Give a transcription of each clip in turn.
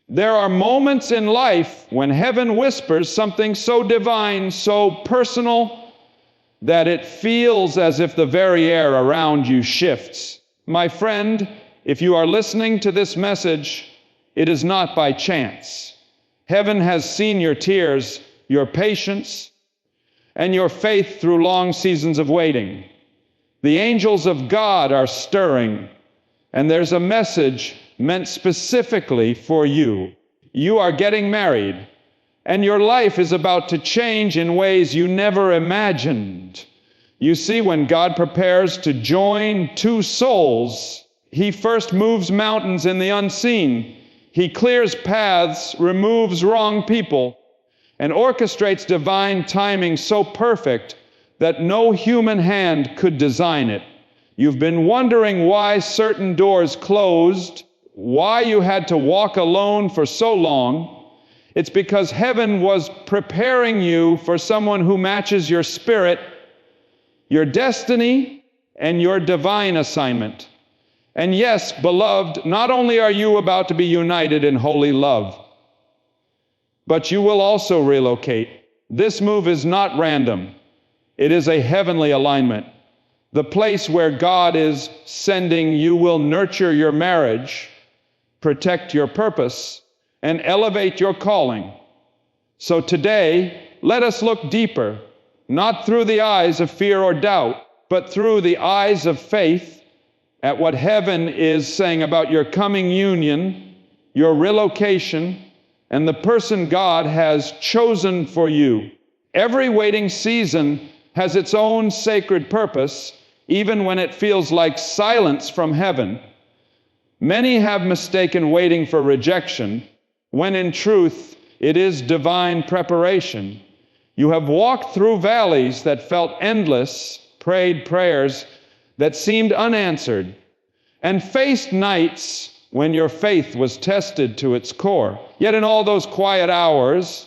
There are moments in life when heaven whispers something so divine, so personal, that it feels as if the very air around you shifts. My friend, if you are listening to this message, it is not by chance. Heaven has seen your tears, your patience, and your faith through long seasons of waiting. The angels of God are stirring, and there's a message meant specifically for you. You are getting married, and your life is about to change in ways you never imagined. You see, when God prepares to join two souls, He first moves mountains in the unseen. He clears paths, removes wrong people, and orchestrates divine timing so perfect that no human hand could design it. You've been wondering why certain doors closed, why you had to walk alone for so long. It's because heaven was preparing you for someone who matches your spirit, your destiny, and your divine assignment. And yes, beloved, not only are you about to be united in holy love, but you will also relocate. This move is not random. It is a heavenly alignment. The place where God is sending you will nurture your marriage, protect your purpose, and elevate your calling. So today, let us look deeper, not through the eyes of fear or doubt, but through the eyes of faith at what heaven is saying about your coming union, your relocation, and the person God has chosen for you. Every waiting season has its own sacred purpose, even when it feels like silence from heaven. Many have mistaken waiting for rejection, when in truth it is divine preparation. You have walked through valleys that felt endless, prayed prayers that seemed unanswered, and faced nights when your faith was tested to its core. Yet in all those quiet hours,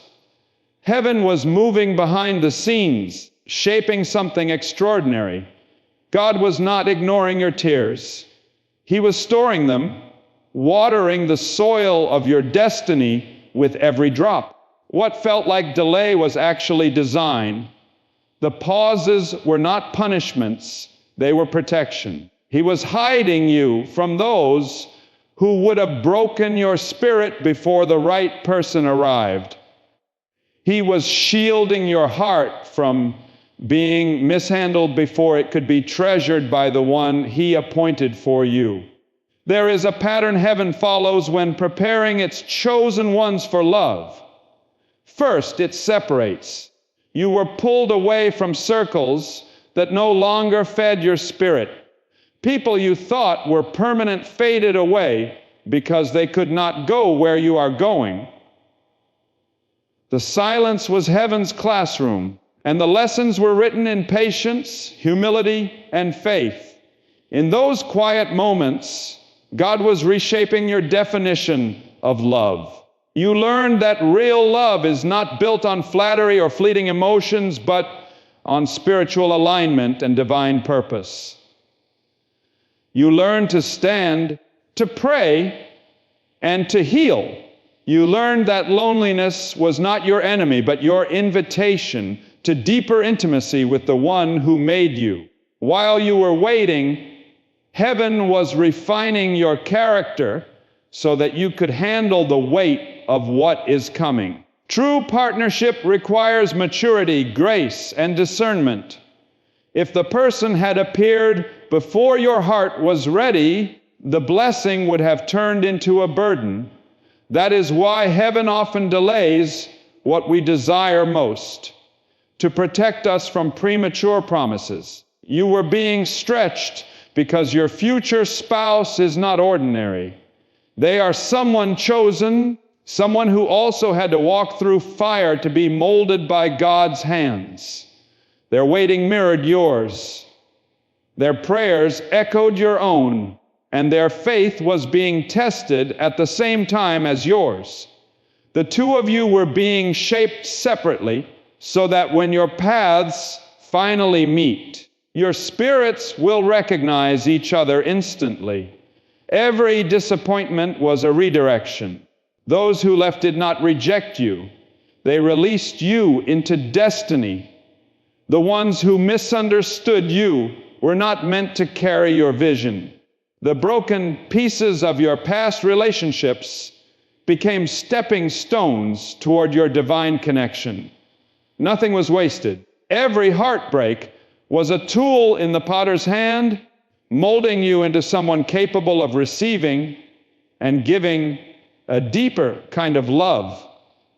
heaven was moving behind the scenes, shaping something extraordinary. God was not ignoring your tears. He was storing them, watering the soil of your destiny with every drop. What felt like delay was actually design. The pauses were not punishments, they were protection. He was hiding you from those who would have broken your spirit before the right person arrived. He was shielding your heart from being mishandled before it could be treasured by the one He appointed for you. There is a pattern heaven follows when preparing its chosen ones for love. First, it separates. You were pulled away from circles that no longer fed your spirit. People you thought were permanent faded away because they could not go where you are going. The silence was heaven's classroom, and the lessons were written in patience, humility, and faith. In those quiet moments, God was reshaping your definition of love. You learned that real love is not built on flattery or fleeting emotions, but on spiritual alignment and divine purpose. You learned to stand, to pray, and to heal. You learned that loneliness was not your enemy, but your invitation to deeper intimacy with the one who made you. While you were waiting, heaven was refining your character so that you could handle the weight of what is coming. True partnership requires maturity, grace, and discernment. If the person had appeared before your heart was ready, the blessing would have turned into a burden. That is why heaven often delays what we desire most, to protect us from premature promises. You were being stretched because your future spouse is not ordinary. They are someone chosen, someone who also had to walk through fire to be molded by God's hands. Their waiting mirrored yours. Their prayers echoed your own, and their faith was being tested at the same time as yours. The two of you were being shaped separately so that when your paths finally meet, your spirits will recognize each other instantly. Every disappointment was a redirection. Those who left did not reject you. They released you into destiny. The ones who misunderstood you were not meant to carry your vision. The broken pieces of your past relationships became stepping stones toward your divine connection. Nothing was wasted. Every heartbreak was a tool in the potter's hand, molding you into someone capable of receiving and giving a deeper kind of love,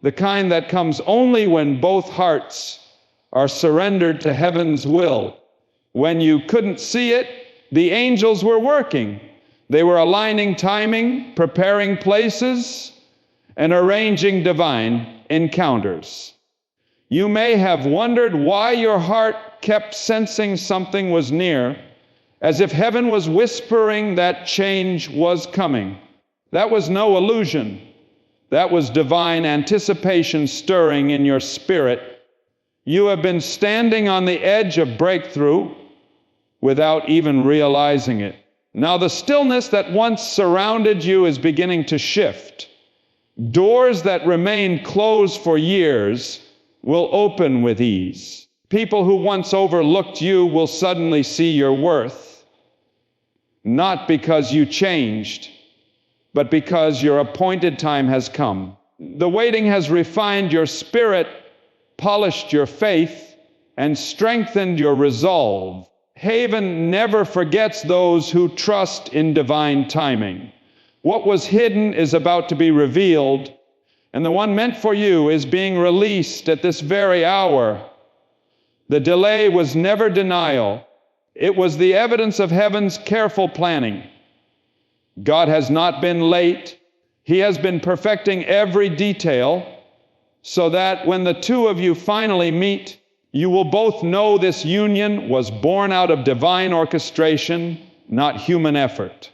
the kind that comes only when both hearts are surrendered to heaven's will. When you couldn't see it, the angels were working. They were aligning timing, preparing places, and arranging divine encounters. You may have wondered why your heart kept sensing something was near, as if heaven was whispering that change was coming. That was no illusion. That was divine anticipation stirring in your spirit. You have been standing on the edge of breakthrough without even realizing it. Now the stillness that once surrounded you is beginning to shift. Doors that remained closed for years will open with ease. People who once overlooked you will suddenly see your worth, not because you changed, but because your appointed time has come. The waiting has refined your spirit, polished your faith, and strengthened your resolve. Heaven never forgets those who trust in divine timing. What was hidden is about to be revealed, and the one meant for you is being released at this very hour. The delay was never denial. It was the evidence of heaven's careful planning. God has not been late. He has been perfecting every detail so that when the two of you finally meet, you will both know this union was born out of divine orchestration, not human effort.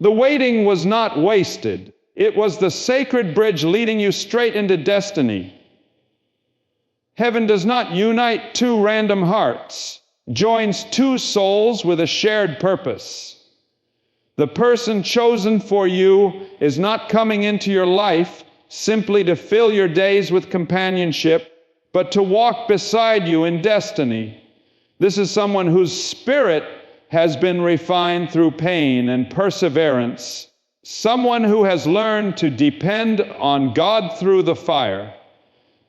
The waiting was not wasted. It was the sacred bridge leading you straight into destiny. Heaven does not unite two random hearts, joins two souls with a shared purpose. The person chosen for you is not coming into your life simply to fill your days with companionship, but to walk beside you in destiny. This is someone whose spirit has been refined through pain and perseverance, someone who has learned to depend on God through the fire.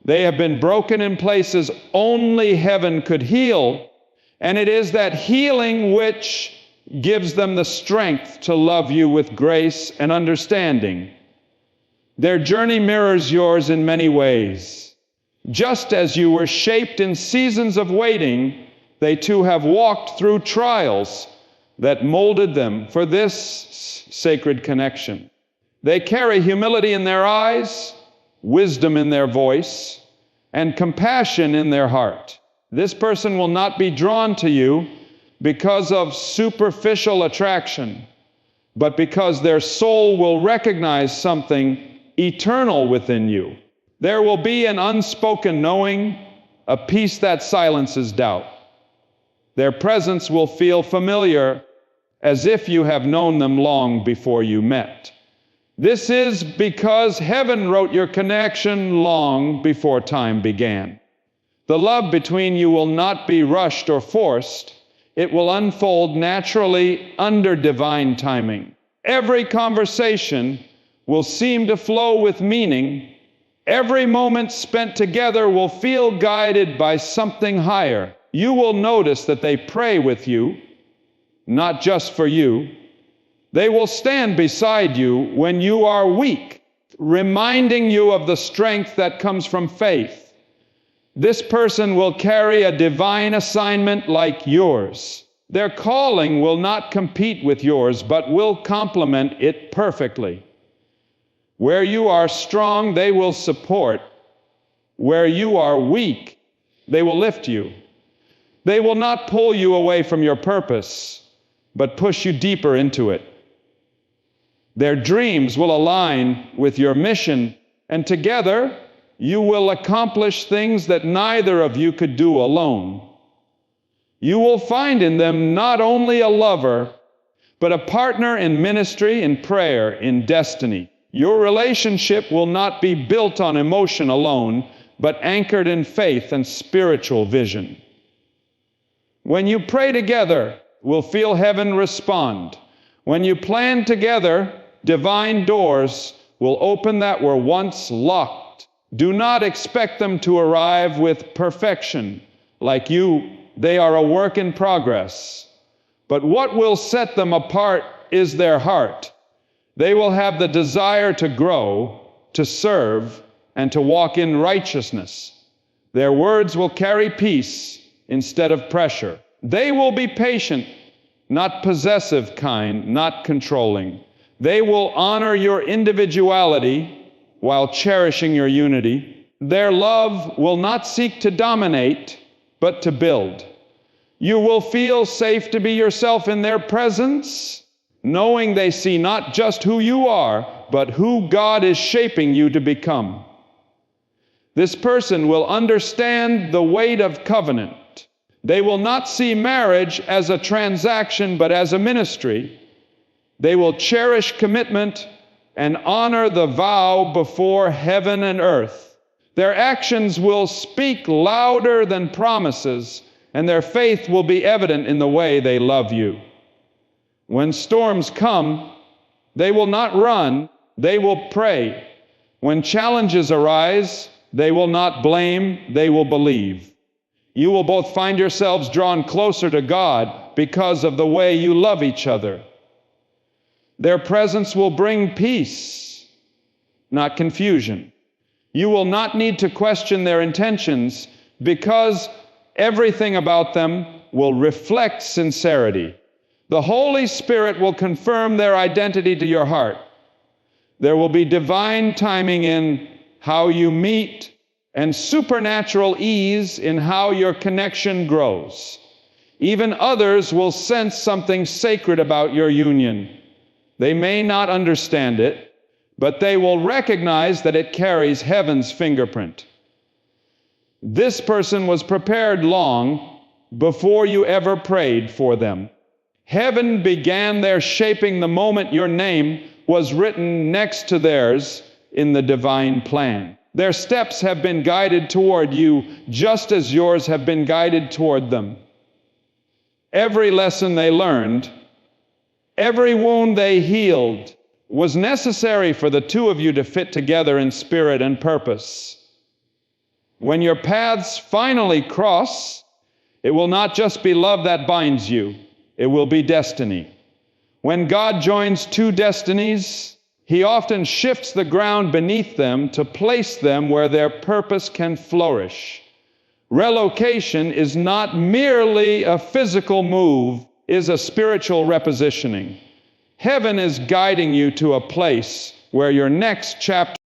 They have been broken in places only heaven could heal, and it is that healing which gives them the strength to love you with grace and understanding. Their journey mirrors yours in many ways. Just as you were shaped in seasons of waiting, they too have walked through trials that molded them for this sacred connection. They carry humility in their eyes, wisdom in their voice, and compassion in their heart. This person will not be drawn to you because of superficial attraction, but because their soul will recognize something eternal within you. There will be an unspoken knowing, a peace that silences doubt. Their presence will feel familiar, as if you have known them long before you met. This is because heaven wrote your connection long before time began. The love between you will not be rushed or forced. It will unfold naturally under divine timing. Every conversation will seem to flow with meaning. Every moment spent together will feel guided by something higher. You will notice that they pray with you, not just for you. They will stand beside you when you are weak, reminding you of the strength that comes from faith. This person will carry a divine assignment like yours. Their calling will not compete with yours, but will complement it perfectly. Where you are strong, they will support. Where you are weak, they will lift you. They will not pull you away from your purpose, but push you deeper into it. Their dreams will align with your mission, and together you will accomplish things that neither of you could do alone. You will find in them not only a lover, but a partner in ministry, in prayer, in destiny. Your relationship will not be built on emotion alone, but anchored in faith and spiritual vision. When you pray together, we'll feel heaven respond. When you plan together, divine doors will open that were once locked. Do not expect them to arrive with perfection. Like you, they are a work in progress. But what will set them apart is their heart. They will have the desire to grow, to serve, and to walk in righteousness. Their words will carry peace instead of pressure. They will be patient, not possessive kind, not controlling. They will honor your individuality while cherishing your unity. Their love will not seek to dominate, but to build. You will feel safe to be yourself in their presence, knowing they see not just who you are, but who God is shaping you to become. This person will understand the weight of covenant. They will not see marriage as a transaction, but as a ministry. They will cherish commitment and honor the vow before heaven and earth. Their actions will speak louder than promises, and their faith will be evident in the way they love you. When storms come, they will not run, they will pray. When challenges arise, they will not blame, they will believe. You will both find yourselves drawn closer to God because of the way you love each other. Their presence will bring peace, not confusion. You will not need to question their intentions because everything about them will reflect sincerity. The Holy Spirit will confirm their identity to your heart. There will be divine timing in how you meet and supernatural ease in how your connection grows. Even others will sense something sacred about your union. They may not understand it, but they will recognize that it carries heaven's fingerprint. This person was prepared long before you ever prayed for them. Heaven began their shaping the moment your name was written next to theirs in the divine plan. Their steps have been guided toward you just as yours have been guided toward them. Every lesson they learned, every wound they healed, was necessary for the two of you to fit together in spirit and purpose. When your paths finally cross, it will not just be love that binds you, it will be destiny. When God joins two destinies, He often shifts the ground beneath them to place them where their purpose can flourish. Relocation is not merely a physical move, it is a spiritual repositioning. Heaven is guiding you to a place where your next chapter